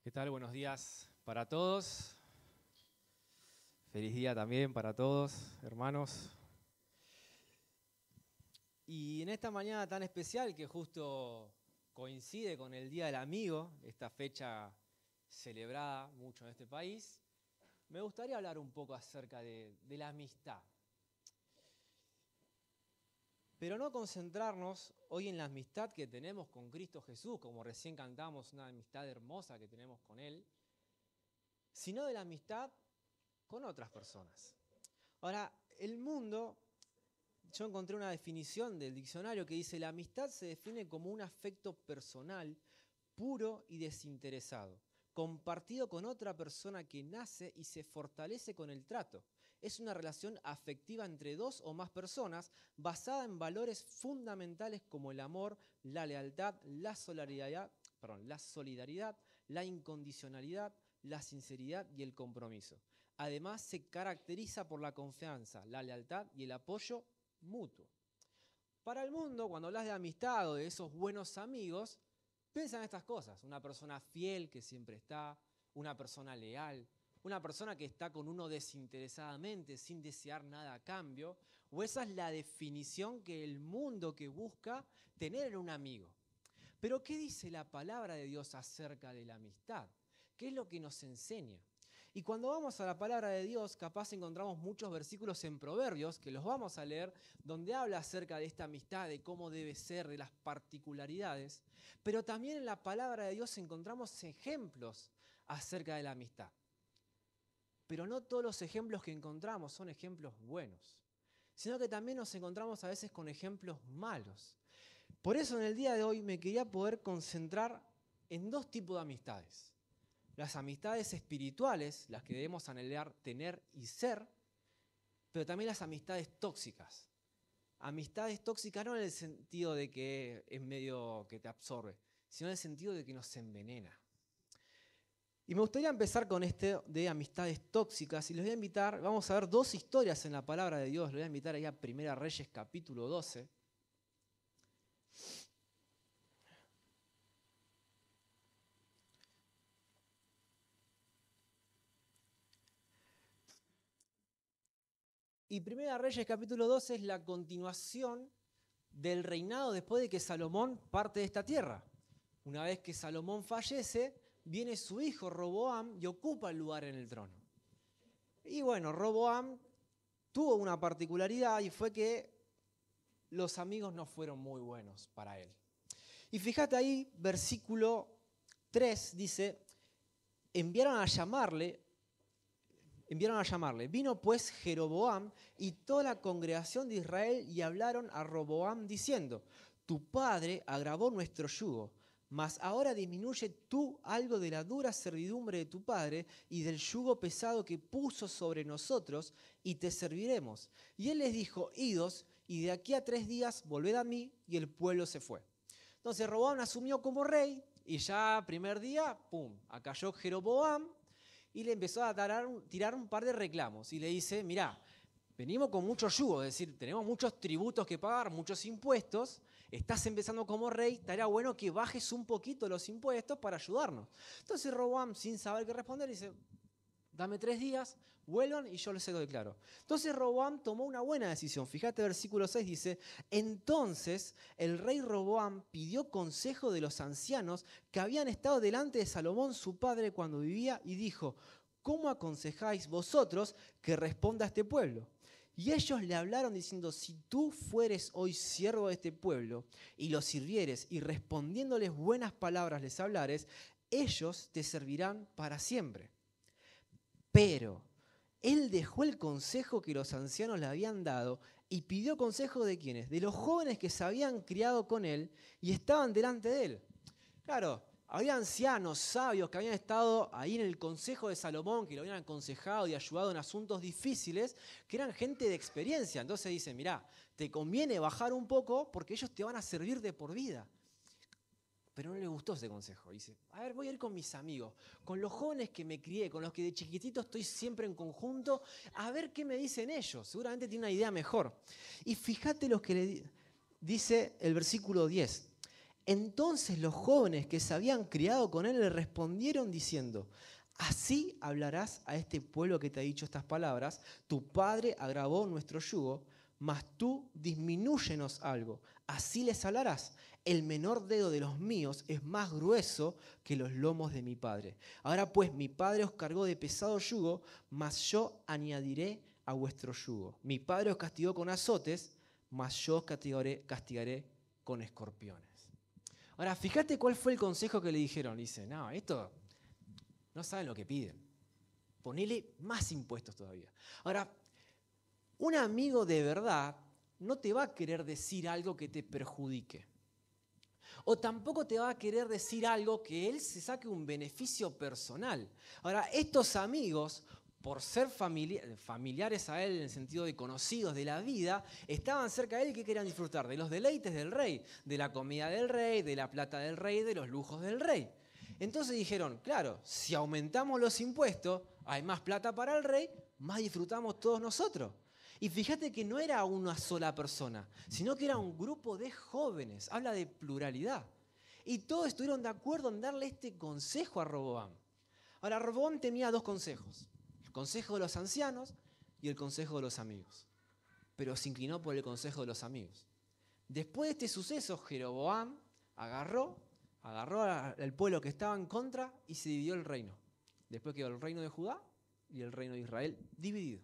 ¿Qué tal? Buenos días para todos. Feliz día también para todos, hermanos. Y en esta mañana tan especial que justo coincide con el Día del Amigo, esta fecha celebrada mucho en este país, me gustaría hablar un poco acerca de la amistad. Pero no concentrarnos hoy en la amistad que tenemos con Cristo Jesús, como recién cantamos, una amistad hermosa que tenemos con Él, sino de la amistad con otras personas. Ahora, el mundo, yo encontré una definición del diccionario que dice: la amistad se define como un afecto personal, puro y desinteresado, compartido con otra persona que nace y se fortalece con el trato. Es una relación afectiva entre dos o más personas basada en valores fundamentales como el amor, la lealtad, la solidaridad, la incondicionalidad, la sinceridad y el compromiso. Además, se caracteriza por la confianza, la lealtad y el apoyo mutuo. Para el mundo, cuando hablas de amistad o de esos buenos amigos, piensa en estas cosas: una persona fiel que siempre está, una persona leal, una persona que está con uno desinteresadamente, sin desear nada a cambio, o esa es la definición que el mundo que busca tener en un amigo. Pero ¿qué dice la palabra de Dios acerca de la amistad? ¿Qué es lo que nos enseña? Y cuando vamos a la palabra de Dios, capaz encontramos muchos versículos en Proverbios, que los vamos a leer, donde habla acerca de esta amistad, de cómo debe ser, de las particularidades. Pero también en la palabra de Dios encontramos ejemplos acerca de la amistad. Pero no todos los ejemplos que encontramos son ejemplos buenos, sino que también nos encontramos a veces con ejemplos malos. Por eso en el día de hoy me quería poder concentrar en dos tipos de amistades. Las amistades espirituales, las que debemos anhelar tener y ser, pero también las amistades tóxicas. Amistades tóxicas no en el sentido de que es medio que te absorbe, sino en el sentido de que nos envenena. Y me gustaría empezar con de amistades tóxicas, y les voy a invitar, vamos a ver dos historias en la palabra de Dios. Les voy a invitar ahí a 1 Reyes capítulo 12. Y 1 Reyes capítulo 12 es la continuación del reinado después de que Salomón parte de esta tierra. Una vez que Salomón fallece, viene su hijo Roboam y ocupa el lugar en el trono. Y bueno, Roboam tuvo una particularidad, y fue que los amigos no fueron muy buenos para él. Y fíjate ahí, versículo 3 dice: enviaron a llamarle. Vino pues Jeroboam y toda la congregación de Israel y hablaron a Roboam diciendo: tu padre agravó nuestro yugo, mas ahora disminuye tú algo de la dura servidumbre de tu padre y del yugo pesado que puso sobre nosotros, y te serviremos. Y él les dijo: idos, y de aquí a 3 días volved a mí. Y el pueblo se fue. Entonces Roboam asumió como rey, y ya primer día, ¡pum!, acalló Jeroboam, y le empezó a tirar un par de reclamos. Y le dice: mirá, venimos con mucho yugo, es decir, tenemos muchos tributos que pagar, muchos impuestos. Estás empezando como rey, estaría bueno que bajes un poquito los impuestos para ayudarnos. Entonces Roboam, sin saber qué responder, dice: dame 3 días, vuelvan y yo les se lo declaro. Entonces Roboam tomó una buena decisión. Fíjate, versículo 6 dice: entonces el rey Roboam pidió consejo de los ancianos que habían estado delante de Salomón su padre cuando vivía, y dijo: ¿cómo aconsejáis vosotros que responda a este pueblo? Y ellos le hablaron diciendo: si tú fueres hoy siervo de este pueblo y los sirvieres, y respondiéndoles buenas palabras les hablares, ellos te servirán para siempre. Pero él dejó el consejo que los ancianos le habían dado y pidió consejo ¿de quiénes? De los jóvenes que se habían criado con él y estaban delante de él. Claro, había ancianos, sabios que habían estado ahí en el consejo de Salomón, que lo habían aconsejado y ayudado en asuntos difíciles, que eran gente de experiencia. Entonces dice: mirá, te conviene bajar un poco porque ellos te van a servir de por vida. Pero no le gustó ese consejo. Dice: a ver, voy a ir con mis amigos, con los jóvenes que me crié, con los que de chiquitito estoy siempre en conjunto, a ver qué me dicen ellos. Seguramente tiene una idea mejor. Y fíjate lo que le dice el versículo 10. Entonces los jóvenes que se habían criado con él le respondieron diciendo: así hablarás a este pueblo que te ha dicho estas palabras. Tu padre agravó nuestro yugo, mas tú disminúyenos algo. Así les hablarás. El menor dedo de los míos es más grueso que los lomos de mi padre. Ahora pues, mi padre os cargó de pesado yugo, mas yo añadiré a vuestro yugo. Mi padre os castigó con azotes, mas yo os castigaré con escorpiones. Ahora, fíjate cuál fue el consejo que le dijeron. Dice: no, esto no saben lo que piden. Ponele más impuestos todavía. Ahora, un amigo de verdad no te va a querer decir algo que te perjudique. O tampoco te va a querer decir algo que él se saque un beneficio personal. Ahora, estos amigos, por ser familiares a él en el sentido de conocidos de la vida, estaban cerca de él y ¿qué querían disfrutar? De los deleites del rey, de la comida del rey, de la plata del rey, de los lujos del rey. Entonces dijeron: claro, si aumentamos los impuestos, hay más plata para el rey, más disfrutamos todos nosotros. Y fíjate que no era una sola persona, sino que era un grupo de jóvenes. Habla de pluralidad. Y todos estuvieron de acuerdo en darle este consejo a Roboam. Ahora, Roboam tenía dos consejos: el consejo de los ancianos y el consejo de los amigos. Pero se inclinó por el consejo de los amigos. Después de este suceso, Jeroboam agarró al pueblo que estaba en contra y se dividió el reino. Después quedó el reino de Judá y el reino de Israel dividido.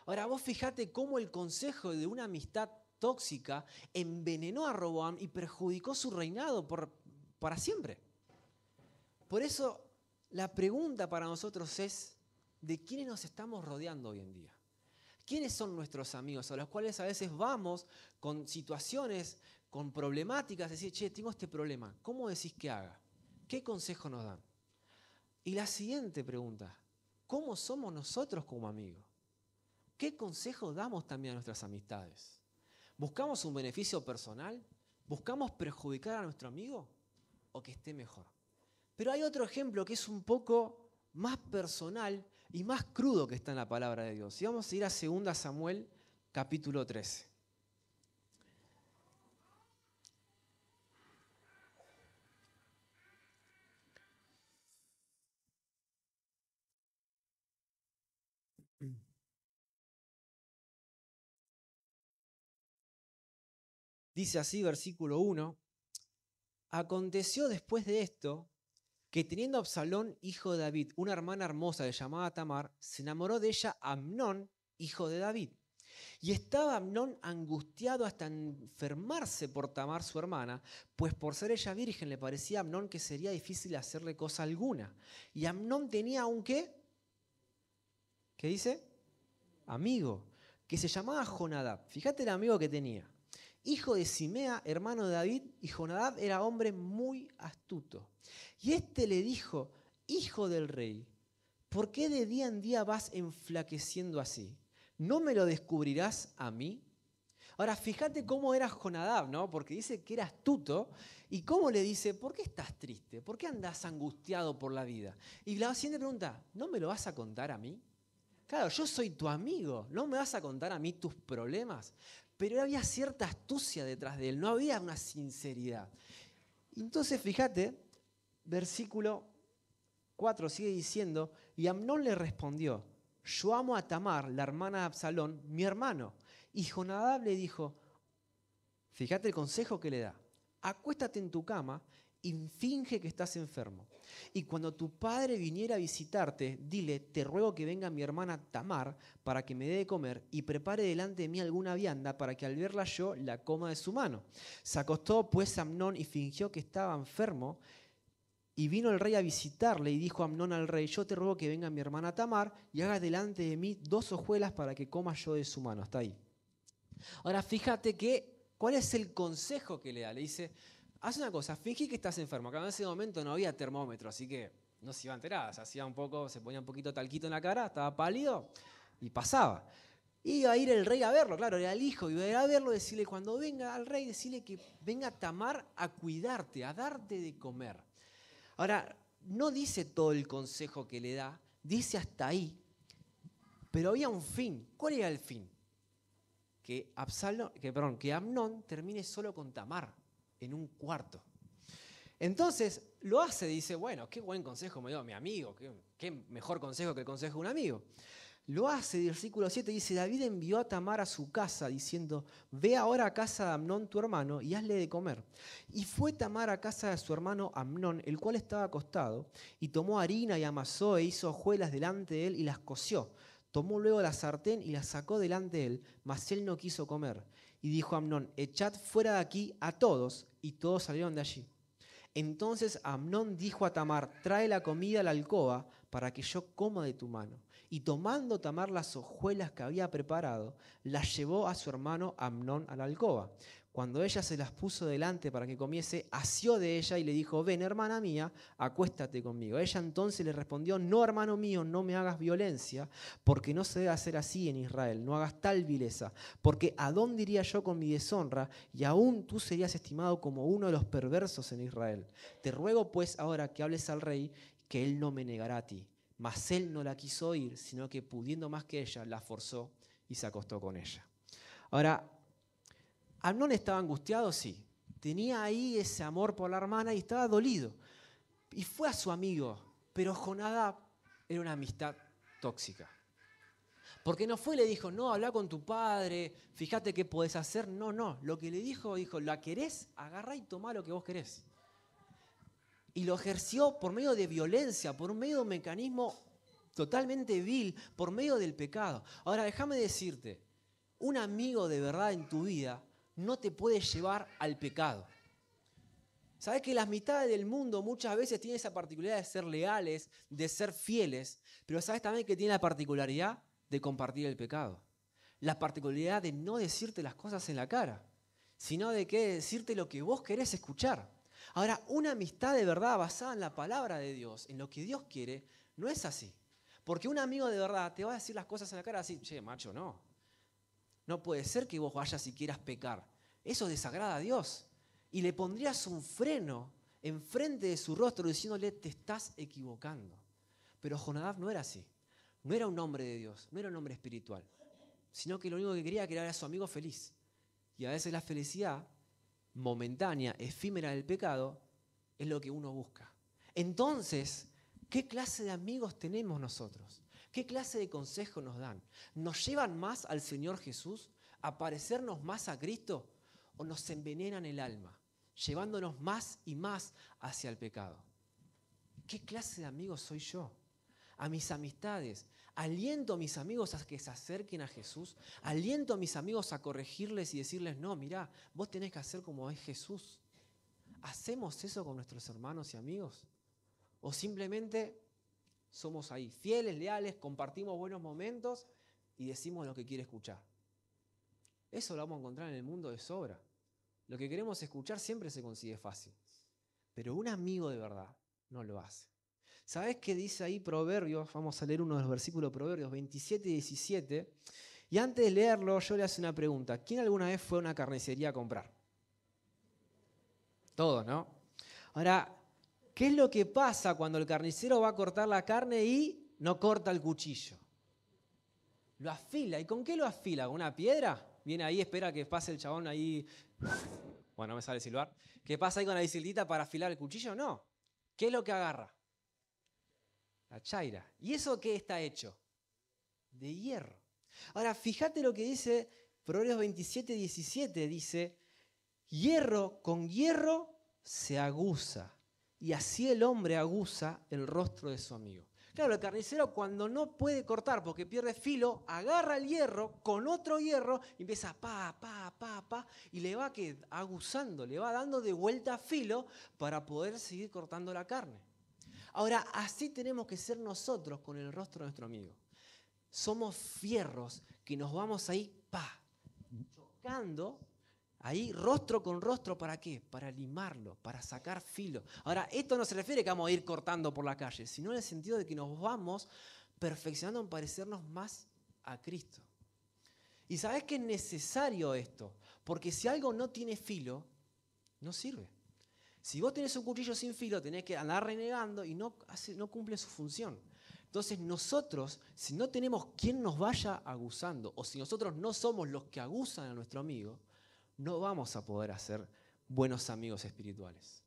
Ahora vos fijate cómo el consejo de una amistad tóxica envenenó a Roboam y perjudicó su reinado para siempre. Por eso la pregunta para nosotros es: ¿de quiénes nos estamos rodeando hoy en día? ¿Quiénes son nuestros amigos a los cuales a veces vamos con situaciones, con problemáticas, decir: che, tengo este problema, ¿cómo decís que haga? ¿Qué consejo nos dan? Y la siguiente pregunta: ¿cómo somos nosotros como amigos? ¿Qué consejo damos también a nuestras amistades? ¿Buscamos un beneficio personal? ¿Buscamos perjudicar a nuestro amigo o que esté mejor? Pero hay otro ejemplo que es un poco más personal y más crudo que está en la palabra de Dios. Y vamos a ir a 2 Samuel, capítulo 13. Dice así, versículo 1: aconteció después de esto que teniendo Absalón, hijo de David, una hermana hermosa llamada Tamar, se enamoró de ella Amnón, hijo de David. Y estaba Amnón angustiado hasta enfermarse por Tamar su hermana, pues por ser ella virgen le parecía a Amnón que sería difícil hacerle cosa alguna. Y Amnón tenía un ¿qué? ¿Qué dice? Amigo, que se llamaba Jonadab. Fíjate el amigo que tenía. Hijo de Simea, hermano de David, y Jonadab era hombre muy astuto. Y este le dijo: hijo del rey, ¿por qué de día en día vas enflaqueciendo así? ¿No me lo descubrirás a mí? Ahora, fíjate cómo era Jonadab, ¿no? Porque dice que era astuto. Y cómo le dice: ¿por qué estás triste? ¿Por qué andás angustiado por la vida? Y la siguiente pregunta: ¿no me lo vas a contar a mí? Claro, yo soy tu amigo, ¿no me vas a contar a mí tus problemas? Pero había cierta astucia detrás de él, no había una sinceridad. Entonces, fíjate, versículo 4 sigue diciendo: y Amnón le respondió: yo amo a Tamar, la hermana de Absalón, mi hermano. Y Jonadab le dijo, fíjate el consejo que le da: acuéstate en tu cama y finge que estás enfermo. Y cuando tu padre viniera a visitarte, dile: te ruego que venga mi hermana Tamar para que me dé de comer y prepare delante de mí alguna vianda para que al verla yo la coma de su mano. Se acostó pues Amnón y fingió que estaba enfermo. Y vino el rey a visitarle y dijo Amnón al rey: yo te ruego que venga mi hermana Tamar y haga delante de mí 2 hojuelas para que coma yo de su mano. Hasta ahí. Ahora fíjate ¿cuál es el consejo que le da? Le dice: haz una cosa, fingí que estás enfermo. Acá en ese momento no había termómetro, así que no se iba a enterar. Se ponía un poquito talquito en la cara, estaba pálido y pasaba. Iba a ir el rey a verlo, claro, era el hijo. Iba a ir a verlo, decirle: cuando venga al rey, decirle que venga Tamar a cuidarte, a darte de comer. Ahora, no dice todo el consejo que le da, dice hasta ahí, pero había un fin. ¿Cuál era el fin? Que Amnón termine solo con Tamar, en un cuarto. Entonces lo hace, dice, bueno, qué buen consejo me dio mi amigo, qué mejor consejo que el consejo de un amigo. Lo hace, y el versículo 7 dice, David envió a Tamar a su casa diciendo, ve ahora a casa de Amnón tu hermano y hazle de comer. Y fue Tamar a casa de su hermano Amnón, el cual estaba acostado, y tomó harina y amasó e hizo hojuelas delante de él y las coció. Tomó luego la sartén y la sacó delante de él, mas él no quiso comer. Y dijo a Amnón, echad fuera de aquí a todos, y todos salieron de allí. Entonces Amnón dijo a Tamar, trae la comida a la alcoba para que yo coma de tu mano. Y tomando Tamar las hojuelas que había preparado, las llevó a su hermano Amnón a la alcoba. Cuando ella se las puso delante para que comiese, asió de ella y le dijo, ven, hermana mía, acuéstate conmigo. Ella entonces le respondió, no, hermano mío, no me hagas violencia, porque no se debe hacer así en Israel, no hagas tal vileza, porque ¿a dónde iría yo con mi deshonra? Y aún tú serías estimado como uno de los perversos en Israel. Te ruego pues ahora que hables al rey, que él no me negará a ti. Mas él no la quiso oír, sino que pudiendo más que ella, la forzó y se acostó con ella. Ahora, Amnón estaba angustiado, sí. Tenía ahí ese amor por la hermana y estaba dolido. Y fue a su amigo, pero Jonadab era una amistad tóxica. Porque no fue y le dijo, no, habla con tu padre, fíjate qué podés hacer. No. Lo que le dijo, ¿la querés? Agarrá y tomá lo que vos querés. Y lo ejerció por medio de violencia, por medio de un mecanismo totalmente vil, por medio del pecado. Ahora, déjame decirte, un amigo de verdad en tu vida no te puede llevar al pecado. ¿Sabes que las mitades del mundo muchas veces tienen esa particularidad de ser leales, de ser fieles, pero sabes también que tiene la particularidad de compartir el pecado? La particularidad de no decirte las cosas en la cara, sino de que decirte lo que vos querés escuchar. Ahora, una amistad de verdad basada en la palabra de Dios, en lo que Dios quiere, no es así. Porque un amigo de verdad te va a decir las cosas en la cara así, che, macho, no. No puede ser que vos vayas y quieras pecar. Eso desagrada a Dios. Y le pondrías un freno enfrente de su rostro diciéndole, te estás equivocando. Pero Jonadab no era así. No era un hombre de Dios, no era un hombre espiritual. Sino que lo único que quería era a su amigo feliz. Y a veces la felicidad momentánea, efímera del pecado, es lo que uno busca. Entonces, ¿qué clase de amigos tenemos nosotros? ¿Qué clase de consejos nos dan? ¿Nos llevan más al Señor Jesús? ¿A parecernos más a Cristo? ¿O nos envenenan el alma, llevándonos más y más hacia el pecado? ¿Qué clase de amigos soy yo? A mis amistades, aliento a mis amigos a que se acerquen a Jesús, aliento a mis amigos a corregirles y decirles, no, mirá, vos tenés que hacer como es Jesús. ¿Hacemos eso con nuestros hermanos y amigos? ¿O simplemente somos ahí, fieles, leales, compartimos buenos momentos y decimos lo que quiere escuchar? Eso lo vamos a encontrar en el mundo de sobra. Lo que queremos escuchar siempre se consigue fácil. Pero un amigo de verdad no lo hace. ¿Sabés qué dice ahí Proverbios? Vamos a leer uno de los versículos de Proverbios 27 y 17. Y antes de leerlo, yo le hago una pregunta. ¿Quién alguna vez fue a una carnicería a comprar? Todos, ¿no? Ahora, ¿qué es lo que pasa cuando el carnicero va a cortar la carne y no corta el cuchillo? Lo afila. ¿Y con qué lo afila? ¿Con una piedra? Viene ahí, espera que pase el chabón ahí. Bueno, no me sale silbar. ¿Qué pasa ahí con la bicicleta para afilar el cuchillo? No. ¿Qué es lo que agarra? La chaira. ¿Y eso qué está hecho? De hierro. Ahora, fíjate lo que dice Proverbios 27, 17. Dice, hierro con hierro se aguza. Y así el hombre aguza el rostro de su amigo. Claro, el carnicero cuando no puede cortar porque pierde filo, agarra el hierro con otro hierro y empieza pa, y le va aguzando, le va dando de vuelta filo para poder seguir cortando la carne. Ahora, así tenemos que ser nosotros con el rostro de nuestro amigo. Somos fierros que nos vamos ahí, chocando, ahí rostro con rostro, ¿para qué? Para limarlo, para sacar filo. Ahora, esto no se refiere a que vamos a ir cortando por la calle, sino en el sentido de que nos vamos perfeccionando en parecernos más a Cristo. Y ¿sabés que es necesario esto? Porque si algo no tiene filo, no sirve. Si vos tenés un cuchillo sin filo, tenés que andar renegando y no cumple su función. Entonces nosotros, si no tenemos quien nos vaya aguzando, o si nosotros no somos los que aguzan a nuestro amigo, no vamos a poder hacer buenos amigos espirituales.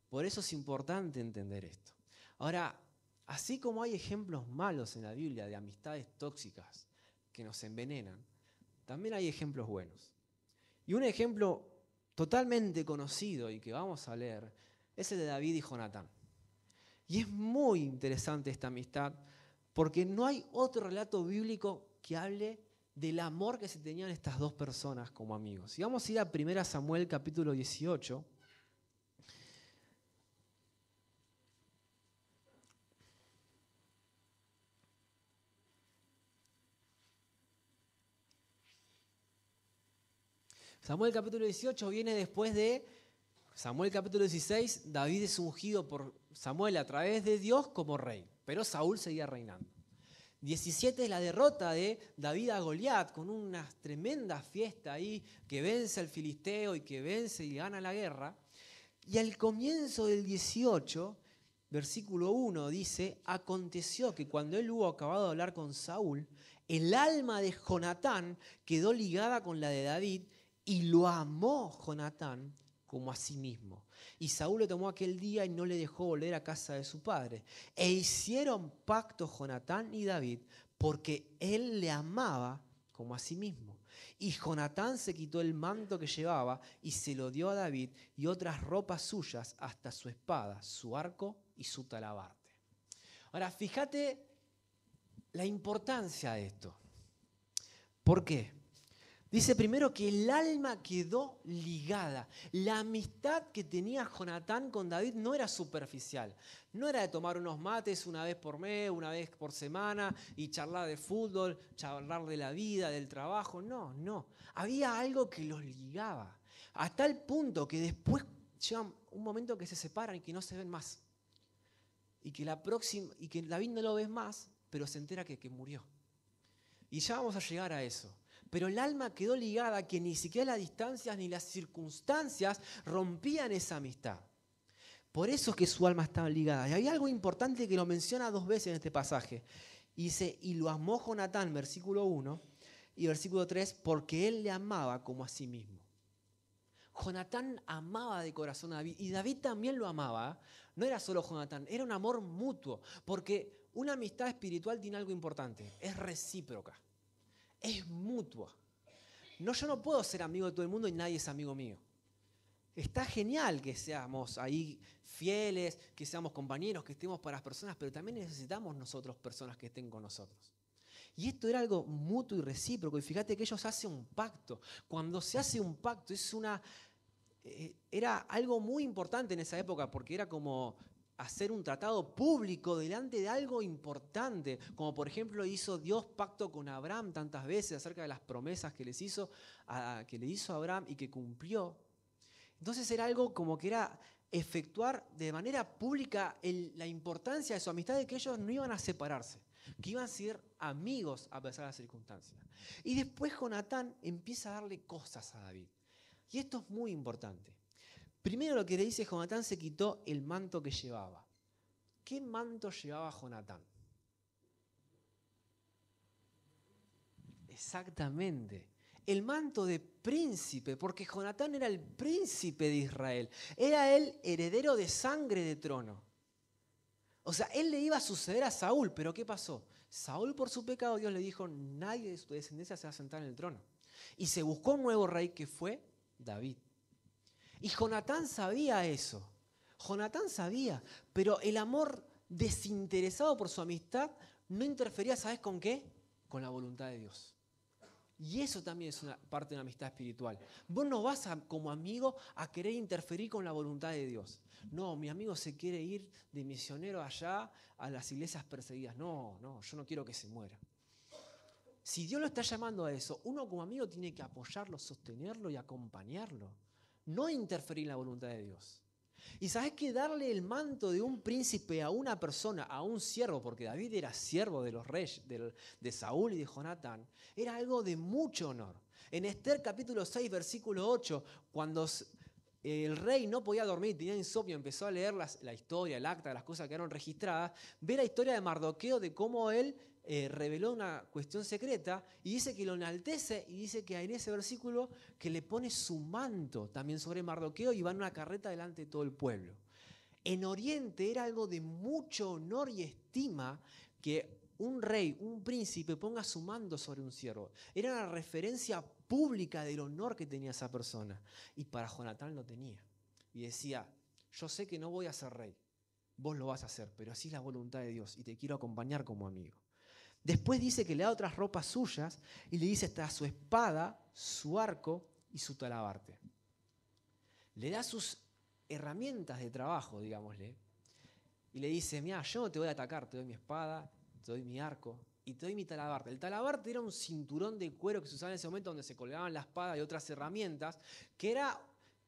Por eso es importante entender esto. Ahora, así como hay ejemplos malos en la Biblia de amistades tóxicas que nos envenenan, también hay ejemplos buenos. Y un ejemplo totalmente conocido y que vamos a leer es el de David y Jonatán. Y es muy interesante esta amistad porque no hay otro relato bíblico que hable del amor que se tenían estas dos personas como amigos. Y vamos a ir a 1 Samuel capítulo 18. Samuel capítulo 18 viene después de Samuel capítulo 16. David es ungido por Samuel a través de Dios como rey, pero Saúl seguía reinando. 17 es la derrota de David a Goliat, con una tremenda fiesta ahí, que vence al filisteo y que vence y gana la guerra. Y al comienzo del 18, versículo 1 dice: aconteció que cuando él hubo acabado de hablar con Saúl, el alma de Jonatán quedó ligada con la de David, y lo amó Jonatán como a sí mismo. Y Saúl le tomó aquel día y no le dejó volver a casa de su padre. E hicieron pacto Jonatán y David, porque él le amaba como a sí mismo. Y Jonatán se quitó el manto que llevaba y se lo dio a David, y otras ropas suyas, hasta su espada, su arco y su talabarte. Ahora, fíjate la importancia de esto. ¿Por qué? Dice primero que el alma quedó ligada. La amistad que tenía Jonatán con David no era superficial. No era de tomar unos mates una vez por mes, una vez por semana y charlar de fútbol, charlar de la vida, del trabajo. No. Había algo que los ligaba. Hasta el punto que después llega un momento que se separan y que no se ven más. Y que David no lo ves más, pero se entera que murió. Y ya vamos a llegar a eso. Pero el alma quedó ligada, que ni siquiera las distancias ni las circunstancias rompían esa amistad. Por eso es que su alma estaba ligada. Y hay algo importante que lo menciona 2 veces en este pasaje. Y dice: y lo amó Jonatán, versículo 1, y versículo 3, porque él le amaba como a sí mismo. Jonatán amaba de corazón a David, y David también lo amaba. No era solo Jonatán, era un amor mutuo, porque una amistad espiritual tiene algo importante: es recíproca. Es mutua. Yo no puedo ser amigo de todo el mundo y nadie es amigo mío. Está genial que seamos ahí fieles, que seamos compañeros, que estemos para las personas, pero también necesitamos nosotros personas que estén con nosotros. Y esto era algo mutuo y recíproco. Y fíjate que ellos hacen un pacto. Cuando se hace un pacto era algo muy importante en esa época, porque era como hacer un tratado público delante de algo importante, como por ejemplo hizo Dios pacto con Abraham tantas veces acerca de las promesas que le hizo a Abraham y que cumplió. Entonces era algo como que era efectuar de manera pública la importancia de su amistad, de que ellos no iban a separarse, que iban a ser amigos a pesar de las circunstancias. Y después Jonatán empieza a darle cosas a David. Y esto es muy importante. Primero lo que le dice: Jonatán se quitó el manto que llevaba. ¿Qué manto llevaba Jonatán? Exactamente. El manto de príncipe, porque Jonatán era el príncipe de Israel. Era el heredero de sangre de trono. O sea, él le iba a suceder a Saúl, pero ¿qué pasó? Saúl, por su pecado, Dios le dijo: nadie de su descendencia se va a sentar en el trono. Y se buscó un nuevo rey, que fue David. Y Jonatán sabía eso. Jonatán sabía, pero el amor desinteresado por su amistad no interfería, ¿sabes con qué? Con la voluntad de Dios. Y eso también es una parte de una amistad espiritual. Vos no vas como amigo a querer interferir con la voluntad de Dios. No, mi amigo se quiere ir de misionero allá a las iglesias perseguidas. No, yo no quiero que se muera. Si Dios lo está llamando a eso, uno como amigo tiene que apoyarlo, sostenerlo y acompañarlo. No interferir en la voluntad de Dios. Y sabes que darle el manto de un príncipe a una persona, a un siervo, porque David era siervo de los reyes, de Saúl y de Jonatán, era algo de mucho honor. En Esther capítulo 6, versículo 8, cuando el rey no podía dormir, tenía insomnio, empezó a leer la historia, el acta, las cosas que quedaron registradas, ve la historia de Mardoqueo, de cómo él reveló una cuestión secreta, y dice que lo enaltece, y dice que en ese versículo que le pone su manto también sobre Mardoqueo y va en una carreta delante de todo el pueblo. En Oriente era algo de mucho honor y estima que un rey, un príncipe ponga su mando sobre un siervo. Era una referencia pública del honor que tenía esa persona. Y para Jonatán lo tenía. Y decía, yo sé que no voy a ser rey, vos lo vas a hacer, pero así es la voluntad de Dios y te quiero acompañar como amigo. Después dice que le da otras ropas suyas y le dice está su espada, su arco y su talabarte. Le da sus herramientas de trabajo, digámosle, y le dice, mira, yo no te voy a atacar, te doy mi espada, te doy mi arco y te doy mi talabarte. El talabarte era un cinturón de cuero que se usaba en ese momento donde se colgaban la espada y otras herramientas, que era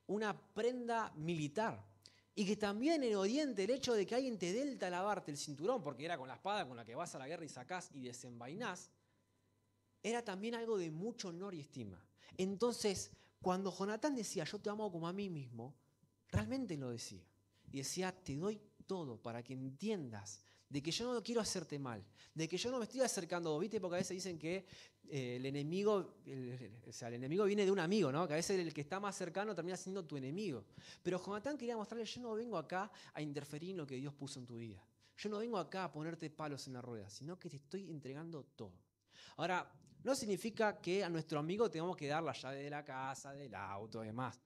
una prenda militar. Y que también en Oriente el hecho de que alguien te dé el talabarte, el cinturón, porque era con la espada con la que vas a la guerra y sacás y desenvainás, era también algo de mucho honor y estima. Entonces, cuando Jonatán decía, yo te amo como a mí mismo, realmente lo decía. Y decía, te doy todo para que entiendas de que yo no quiero hacerte mal, de que yo no me estoy acercando, ¿viste? Porque a veces dicen que el enemigo viene de un amigo, ¿no? Que a veces el que está más cercano termina siendo tu enemigo. Pero Jonatán quería mostrarle, yo no vengo acá a interferir en lo que Dios puso en tu vida. Yo no vengo acá a ponerte palos en la rueda, sino que te estoy entregando todo. Ahora, no significa que a nuestro amigo tengamos que dar la llave de la casa, del auto y demás.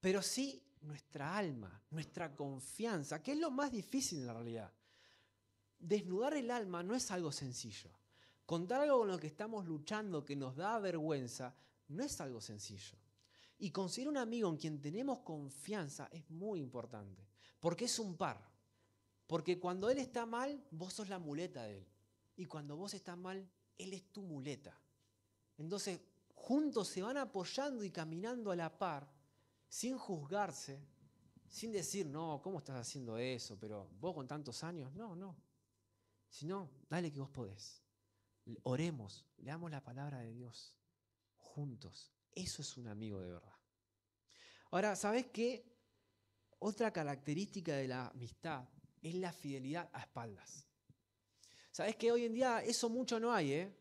Pero sí nuestra alma, nuestra confianza, que es lo más difícil en la realidad. Desnudar el alma no es algo sencillo. Contar algo con lo que estamos luchando, que nos da vergüenza, no es algo sencillo. Y conseguir un amigo en quien tenemos confianza es muy importante, porque es un par. Porque cuando él está mal, vos sos la muleta de él. Y cuando vos estás mal, él es tu muleta. Entonces, juntos se van apoyando y caminando a la par, sin juzgarse, sin decir, no, ¿cómo estás haciendo eso? Pero vos con tantos años, no. Sino, dale que vos podés. Oremos, leamos la palabra de Dios juntos. Eso es un amigo de verdad. Ahora, ¿sabés qué? Otra característica de la amistad es la fidelidad a espaldas. ¿Sabés que hoy en día eso mucho no hay, eh?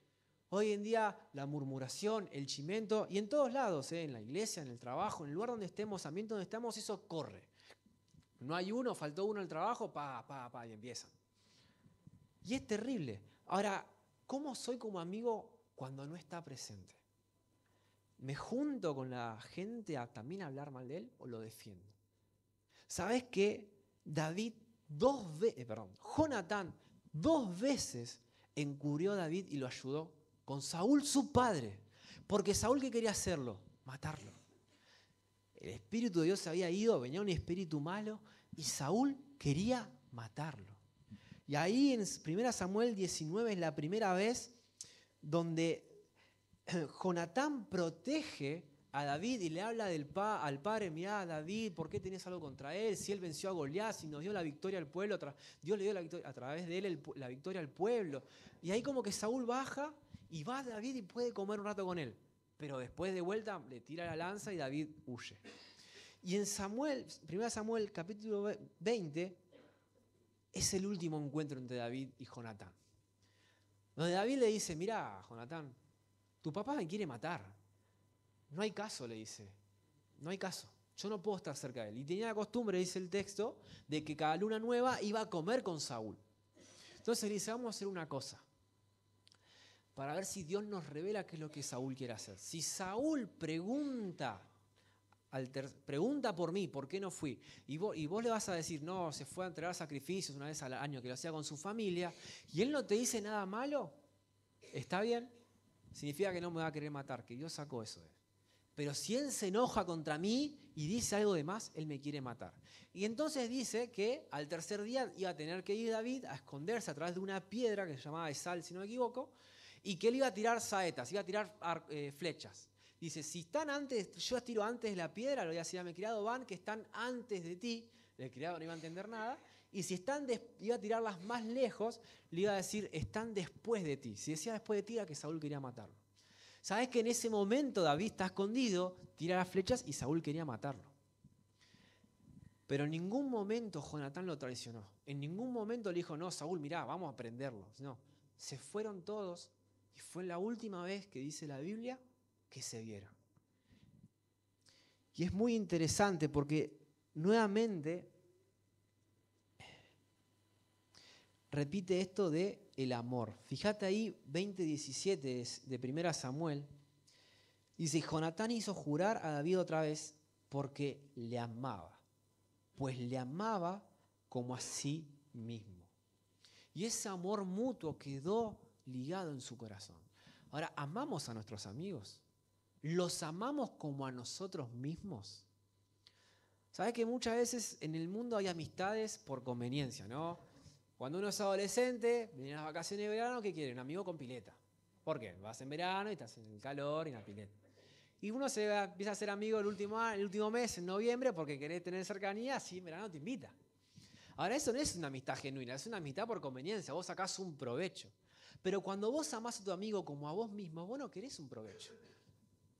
Hoy en día la murmuración, el chimento, y en todos lados, en la iglesia, en el trabajo, en el lugar donde estemos, ambiente donde estamos, eso corre. No hay uno, faltó uno al trabajo, y empiezan. Y es terrible. Ahora, ¿cómo soy como amigo cuando no está presente? ¿Me junto con la gente a también hablar mal de él o lo defiendo? ¿Sabés que Jonatán 2 veces encubrió a David y lo ayudó con Saúl su padre? Porque Saúl, ¿qué quería hacerlo? Matarlo. El espíritu de Dios se había ido, venía un espíritu malo y Saúl quería matarlo. Y ahí en 1 Samuel 19 es la primera vez donde Jonatán protege a David y le habla al padre, mirá David, ¿por qué tenés algo contra él? Si él venció a Goliat, si nos dio la victoria al pueblo, Dios le dio la victoria, a través de él la victoria al pueblo. Y ahí como que Saúl baja y va a David y puede comer un rato con él. Pero después de vuelta le tira la lanza y David huye. Y en 1 Samuel capítulo 20 es el último encuentro entre David y Jonatán. Donde David le dice, mirá, Jonatán, tu papá me quiere matar. No hay caso, le dice. No hay caso. Yo no puedo estar cerca de él. Y tenía la costumbre, dice el texto, de que cada luna nueva iba a comer con Saúl. Entonces le dice, vamos a hacer una cosa. Para ver si Dios nos revela qué es lo que Saúl quiere hacer. Si Saúl pregunta por mí, ¿por qué no fui? Y vos le vas a decir, no, se fue a entregar sacrificios una vez al año, que lo hacía con su familia, y él no te dice nada malo, ¿está bien? Significa que no me va a querer matar, que Dios sacó eso de él. Pero si él se enoja contra mí y dice algo de más, él me quiere matar. Y entonces dice que al tercer día iba a tener que ir David a esconderse a través de una piedra que se llamaba Esal, si no me equivoco, y que él iba a tirar saetas, iba a tirar flechas. Dice, si están antes, yo tiro antes de la piedra, lo voy a decir a mi criado, van que están antes de ti, el criado no iba a entender nada, y si iba a tirarlas más lejos, le iba a decir, están después de ti. Si decía después de ti, era que Saúl quería matarlo. ¿Sabés que en ese momento David está escondido, tira las flechas y Saúl quería matarlo? Pero en ningún momento Jonatán lo traicionó. En ningún momento le dijo, no, Saúl, mirá, vamos a prenderlo. No, se fueron todos y fue la última vez que dice la Biblia que se vieron. Y es muy interesante porque nuevamente repite esto de el amor. Fíjate ahí 20:17 de 1 Samuel. Dice, Jonatán hizo jurar a David otra vez porque le amaba. Pues le amaba como a sí mismo. Y ese amor mutuo quedó ligado en su corazón. Ahora, ¿amamos a nuestros amigos? ¿Los amamos como a nosotros mismos? ¿Sabes que muchas veces en el mundo hay amistades por conveniencia, ¿no? Cuando uno es adolescente, vienen las vacaciones de verano, ¿qué quiere? Un amigo con pileta. ¿Por qué? Vas en verano y estás en el calor y en la pileta. Y uno empieza a ser amigo el último mes, en noviembre, porque querés tener cercanía, así en verano te invita. Ahora, eso no es una amistad genuina, es una amistad por conveniencia, vos sacás un provecho. Pero cuando vos amás a tu amigo como a vos mismo, vos no querés un provecho.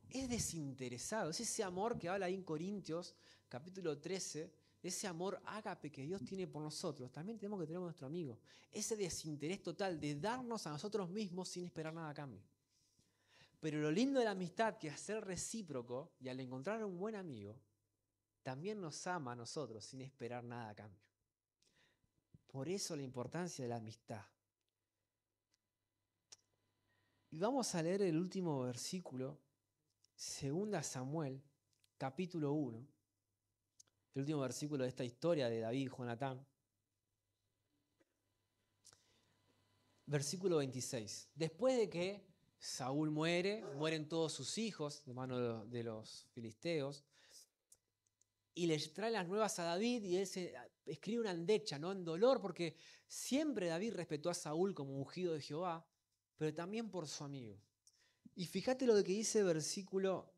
Es desinteresado, es ese amor que habla ahí en Corintios, capítulo 13, ese amor ágape que Dios tiene por nosotros, también tenemos que tener con nuestro amigo. Ese desinterés total de darnos a nosotros mismos sin esperar nada a cambio. Pero lo lindo de la amistad, que es ser recíproco, y al encontrar un buen amigo, también nos ama a nosotros sin esperar nada a cambio. Por eso la importancia de la amistad. Y vamos a leer el último versículo, 2 Samuel, capítulo 1. El último versículo de esta historia de David y Jonatán. Versículo 26. Después de que Saúl mueren todos sus hijos de mano de los filisteos, y les trae las nuevas a David y él escribe una endecha, ¿no? En dolor, porque siempre David respetó a Saúl como ungido de Jehová, pero también por su amigo. Y fíjate lo que dice versículo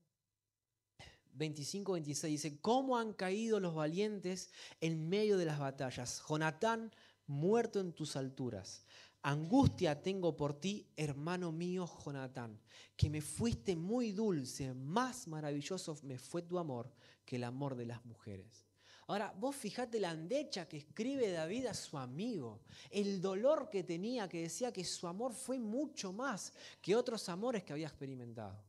25-26, dice, ¿cómo han caído los valientes en medio de las batallas? Jonatán, muerto en tus alturas. Angustia tengo por ti, hermano mío Jonatán, que me fuiste muy dulce, más maravilloso me fue tu amor que el amor de las mujeres. Ahora, vos fijate la endecha que escribe David a su amigo, el dolor que tenía, que decía que su amor fue mucho más que otros amores que había experimentado.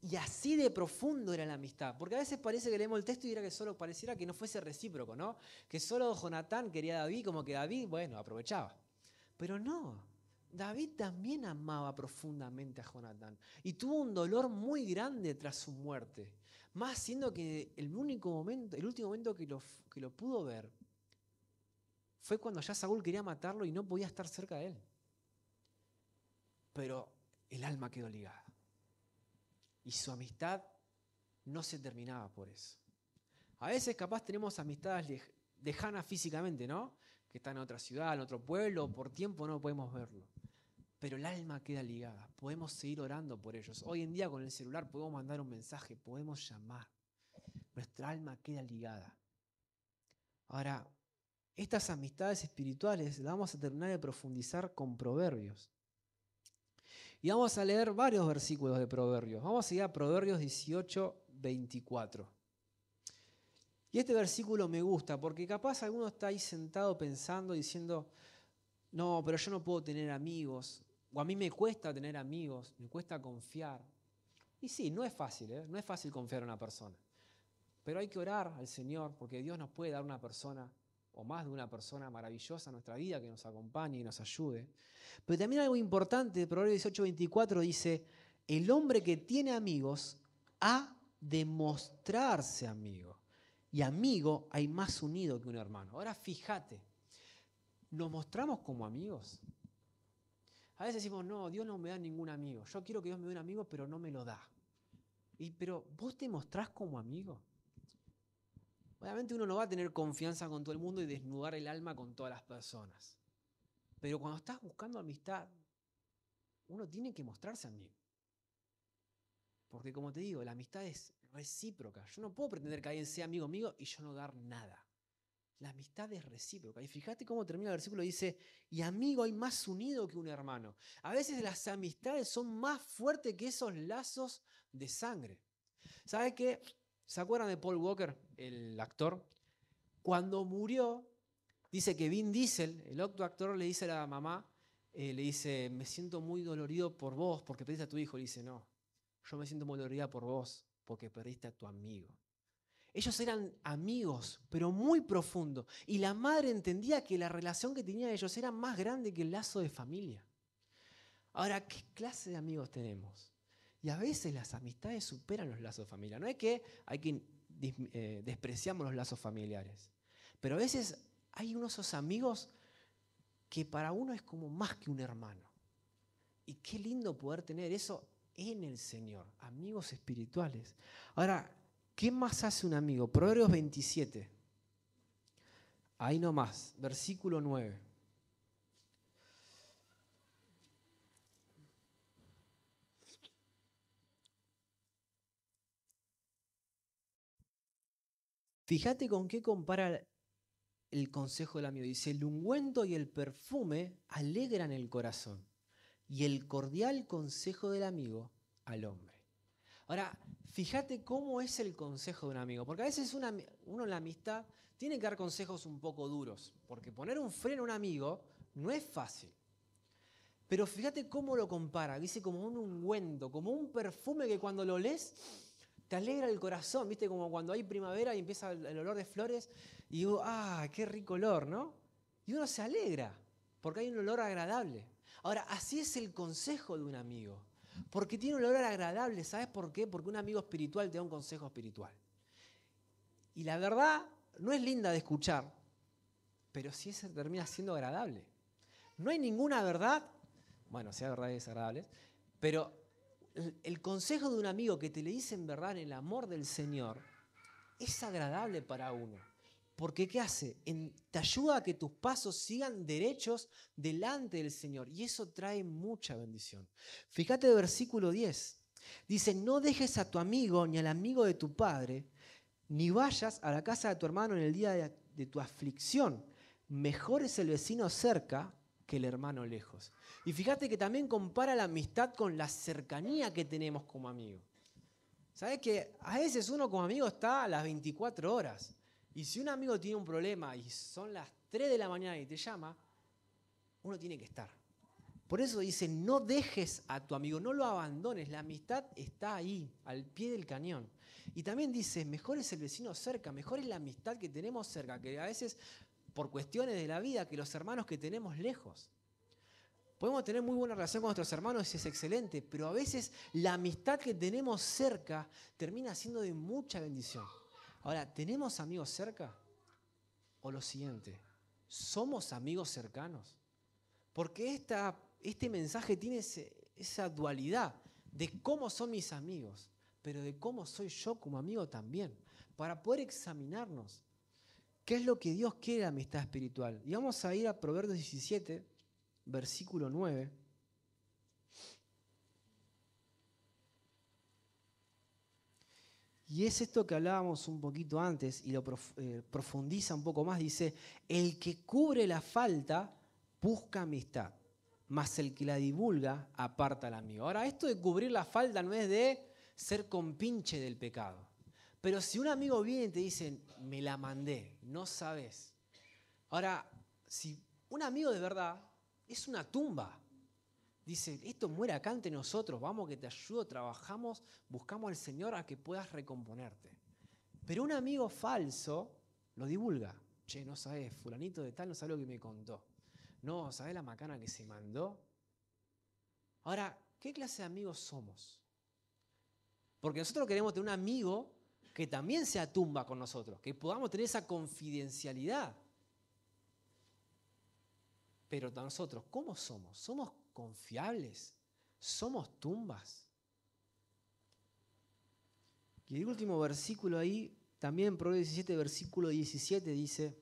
Y así de profundo era la amistad, porque a veces parece que leemos el texto y era que solo pareciera que no fuese recíproco, ¿no? Que solo Jonatán quería a David, como que David, bueno, aprovechaba. Pero no, David también amaba profundamente a Jonatán y tuvo un dolor muy grande tras su muerte, más siendo que el último momento que lo pudo ver fue cuando ya Saúl quería matarlo y no podía estar cerca de él. Pero el alma quedó ligada. Y su amistad no se terminaba por eso. A veces capaz tenemos amistades lejanas físicamente, ¿no? Que están en otra ciudad, en otro pueblo, por tiempo no podemos verlo. Pero el alma queda ligada, podemos seguir orando por ellos. Hoy en día con el celular podemos mandar un mensaje, podemos llamar. Nuestra alma queda ligada. Ahora, estas amistades espirituales las vamos a terminar de profundizar con Proverbios. Y vamos a leer varios versículos de Proverbios. Vamos a ir a Proverbios 18-24. Y este versículo me gusta porque capaz alguno está ahí sentado pensando, diciendo, no, pero yo no puedo tener amigos, o a mí me cuesta tener amigos, me cuesta confiar. Y sí, no es fácil, no es fácil confiar en una persona. Pero hay que orar al Señor porque Dios nos puede dar una persona, o más de una persona maravillosa en nuestra vida que nos acompañe y nos ayude. Pero también algo importante, Proverbios 18-24 dice, el hombre que tiene amigos ha de mostrarse amigo. Y amigo hay más unido que un hermano. Ahora fíjate, ¿nos mostramos como amigos? A veces decimos, no, Dios no me da ningún amigo. Yo quiero que Dios me dé un amigo, pero no me lo da. Pero ¿vos te mostrás como amigo? Obviamente uno no va a tener confianza con todo el mundo y desnudar el alma con todas las personas. Pero cuando estás buscando amistad, uno tiene que mostrarse amigo. Porque como te digo, la amistad es recíproca. Yo no puedo pretender que alguien sea amigo mío y yo no dar nada. La amistad es recíproca. Y fíjate cómo termina el versículo, dice, y amigo hay más unido que un hermano. A veces las amistades son más fuertes que esos lazos de sangre. ¿Sabes qué? ¿Se acuerdan de Paul Walker, el actor? Cuando murió, dice que Vin Diesel, el otro actor, le dice a la mamá, le dice, me siento muy dolorido por vos porque perdiste a tu hijo. Le dice, no, yo me siento muy dolorida por vos porque perdiste a tu amigo. Ellos eran amigos, pero muy profundos. Y la madre entendía que la relación que tenían ellos era más grande que el lazo de familia. Ahora, ¿qué clase de amigos tenemos? Y a veces las amistades superan los lazos de familia. No es que despreciamos los lazos familiares, pero a veces hay esos amigos que para uno es como más que un hermano. Y qué lindo poder tener eso en el Señor, amigos espirituales. Ahora, ¿qué más hace un amigo? Proverbios 27. Ahí nomás, versículo 9. Fíjate con qué compara el consejo del amigo. Dice, el ungüento y el perfume alegran el corazón, y el cordial consejo del amigo al hombre. Ahora, fíjate cómo es el consejo de un amigo, porque a veces uno en la amistad tiene que dar consejos un poco duros, porque poner un freno a un amigo no es fácil. Pero fíjate cómo lo compara, dice como un ungüento, como un perfume que cuando lo lees te alegra el corazón, ¿viste? Como cuando hay primavera y empieza el olor de flores y digo, qué rico olor, ¿no? Y uno se alegra porque hay un olor agradable. Ahora, así es el consejo de un amigo, porque tiene un olor agradable, ¿sabes por qué? Porque un amigo espiritual te da un consejo espiritual. Y la verdad no es linda de escuchar, pero sí termina siendo agradable. No hay ninguna verdad, bueno, sea verdades desagradables, pero el consejo de un amigo que te le dice en verdad en el amor del Señor es agradable para uno. Porque ¿qué hace? Te ayuda a que tus pasos sigan derechos delante del Señor. Y eso trae mucha bendición. Fíjate el versículo 10. Dice, no dejes a tu amigo ni al amigo de tu padre, ni vayas a la casa de tu hermano en el día de tu aflicción. Mejor es el vecino cerca que el hermano lejos. Y fíjate que también compara la amistad con la cercanía que tenemos como amigos. ¿Sabes que a veces uno como amigo está a las 24 horas? Y si un amigo tiene un problema y son las 3 de la mañana y te llama, uno tiene que estar. Por eso dice, no dejes a tu amigo, no lo abandones, la amistad está ahí, al pie del cañón. Y también dice, mejor es el vecino cerca, mejor es la amistad que tenemos cerca, que a veces por cuestiones de la vida, que los hermanos que tenemos lejos. Podemos tener muy buena relación con nuestros hermanos y es excelente, pero a veces la amistad que tenemos cerca termina siendo de mucha bendición. Ahora, ¿tenemos amigos cerca? O lo siguiente, ¿somos amigos cercanos? Porque este mensaje tiene esa dualidad de cómo son mis amigos, pero de cómo soy yo como amigo también, para poder examinarnos. ¿Qué es lo que Dios quiere de la amistad espiritual? Y vamos a ir a Proverbios 17, versículo 9. Y es esto que hablábamos un poquito antes y lo profundiza un poco más. Dice, el que cubre la falta busca amistad, mas el que la divulga aparta al amigo. Ahora, esto de cubrir la falta no es de ser compinche del pecado. Pero si un amigo viene y te dice, me la mandé, no sabes. Ahora, si un amigo de verdad es una tumba. Dice, esto muere acá ante nosotros, vamos que te ayudo, trabajamos, buscamos al Señor a que puedas recomponerte. Pero un amigo falso lo divulga. Che, no sabes, fulanito de tal no sabe lo que me contó. No, ¿sabes la macana que se mandó? Ahora, ¿qué clase de amigos somos? Porque nosotros queremos tener un amigo que también se atumba con nosotros, que podamos tener esa confidencialidad. Pero nosotros, ¿cómo somos? ¿Somos confiables? ¿Somos tumbas? Y el último versículo ahí, también Proverbios 17, versículo 17 dice,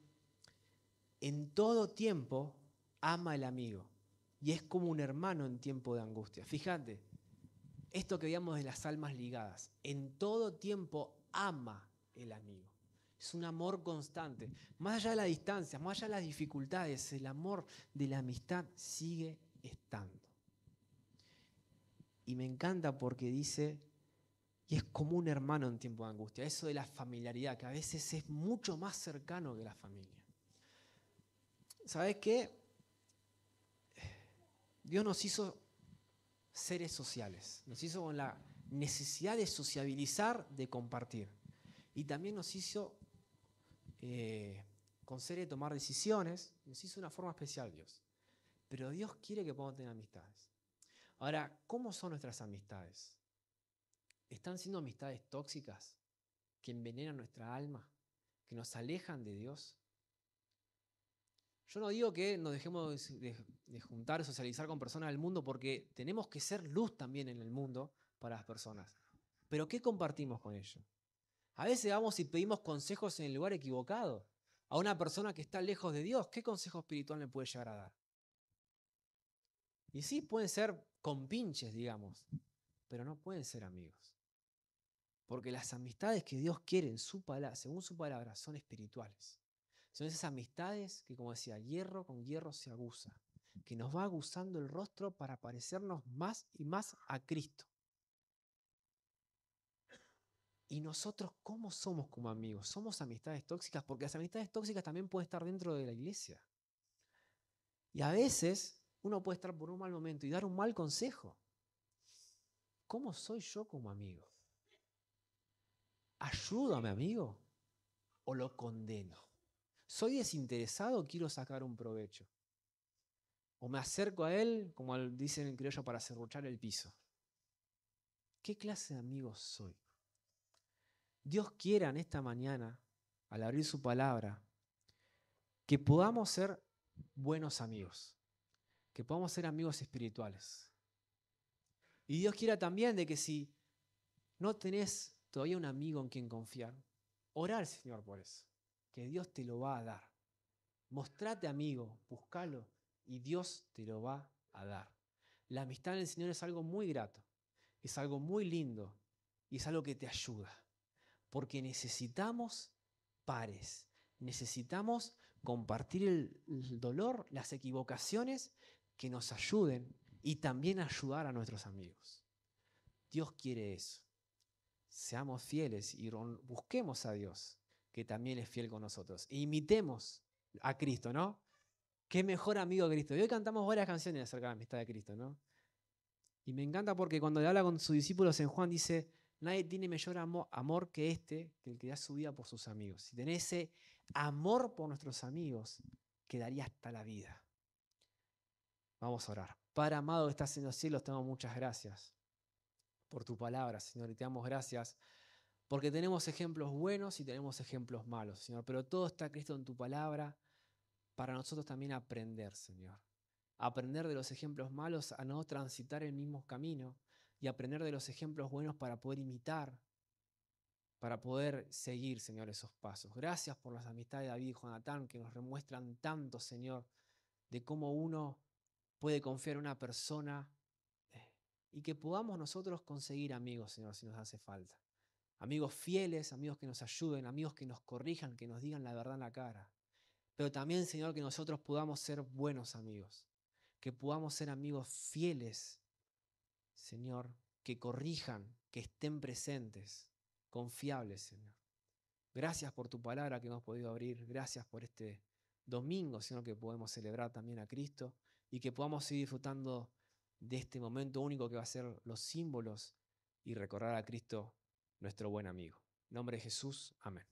en todo tiempo ama el amigo y es como un hermano en tiempo de angustia. Fíjate, esto que veíamos de las almas ligadas, en todo tiempo ama el amigo. Es un amor constante. Más allá de la distancia, más allá de las dificultades, el amor de la amistad sigue estando. Y me encanta porque dice, Y es como un hermano en tiempo de angustia. Eso de la familiaridad, que a veces es mucho más cercano que la familia. ¿Sabes qué? Dios nos hizo seres sociales. Nos hizo con la necesidad de sociabilizar, de compartir. Y también nos hizo con seres de tomar decisiones. Nos hizo de una forma especial Dios. Pero Dios quiere que podamos tener amistades. Ahora, ¿cómo son nuestras amistades? ¿Están siendo amistades tóxicas que envenenan nuestra alma, que nos alejan de Dios? Yo no digo que nos dejemos de juntar, socializar con personas del mundo, porque tenemos que ser luz también en el mundo para las personas. Pero ¿qué compartimos con ellos? A veces vamos y pedimos consejos en el lugar equivocado. A una persona que está lejos de Dios, ¿qué consejo espiritual le puede llegar a dar? Y sí, pueden ser compinches, digamos, pero no pueden ser amigos. Porque las amistades que Dios quiere en su palabra, según su palabra, son espirituales. Son esas amistades que, como decía, hierro con hierro se aguza, que nos va aguzando el rostro para parecernos más y más a Cristo. ¿Y nosotros cómo somos como amigos? ¿Somos amistades tóxicas? Porque las amistades tóxicas también pueden estar dentro de la iglesia. Y a veces uno puede estar por un mal momento y dar un mal consejo. ¿Cómo soy yo como amigo? ¿Ayudo a mi amigo o lo condeno? ¿Soy desinteresado o quiero sacar un provecho? ¿O me acerco a él, como dicen en criollo, para serruchar el piso? ¿Qué clase de amigo soy? Dios quiera en esta mañana, al abrir su palabra, que podamos ser buenos amigos, que podamos ser amigos espirituales. Y Dios quiera también de que si no tenés todavía un amigo en quien confiar, orá al Señor por eso, que Dios te lo va a dar. Mostrate amigo, búscalo y Dios te lo va a dar. La amistad en el Señor es algo muy grato, es algo muy lindo y es algo que te ayuda. Porque necesitamos pares, necesitamos compartir el dolor, las equivocaciones que nos ayuden y también ayudar a nuestros amigos. Dios quiere eso. Seamos fieles y busquemos a Dios, que también es fiel con nosotros. E imitemos a Cristo, ¿no? Qué mejor amigo que Cristo. Y hoy cantamos varias canciones acerca de la amistad de Cristo, ¿no? Y me encanta porque cuando le habla con sus discípulos en Juan dice, nadie tiene mayor amor que el que da su vida por sus amigos. Si tenés ese amor por nuestros amigos, quedaría hasta la vida. Vamos a orar. Padre amado que estás en los cielos, te damos muchas gracias por tu palabra, Señor, y te damos gracias porque tenemos ejemplos buenos y tenemos ejemplos malos, Señor, pero todo está Cristo en tu palabra para nosotros también aprender, Señor. Aprender de los ejemplos malos a no transitar el mismo camino y aprender de los ejemplos buenos para poder imitar, para poder seguir, Señor, esos pasos. Gracias por las amistades de David y Jonatán que nos demuestran tanto, Señor, de cómo uno puede confiar en una persona y que podamos nosotros conseguir amigos, Señor, si nos hace falta. Amigos fieles, amigos que nos ayuden, amigos que nos corrijan, que nos digan la verdad en la cara. Pero también, Señor, que nosotros podamos ser buenos amigos, que podamos ser amigos fieles, Señor, que corrijan, que estén presentes, confiables, Señor. Gracias por tu palabra que hemos podido abrir, gracias por este domingo, Señor, que podemos celebrar también a Cristo y que podamos seguir disfrutando de este momento único que va a ser los símbolos y recordar a Cristo, nuestro buen amigo. En nombre de Jesús, amén.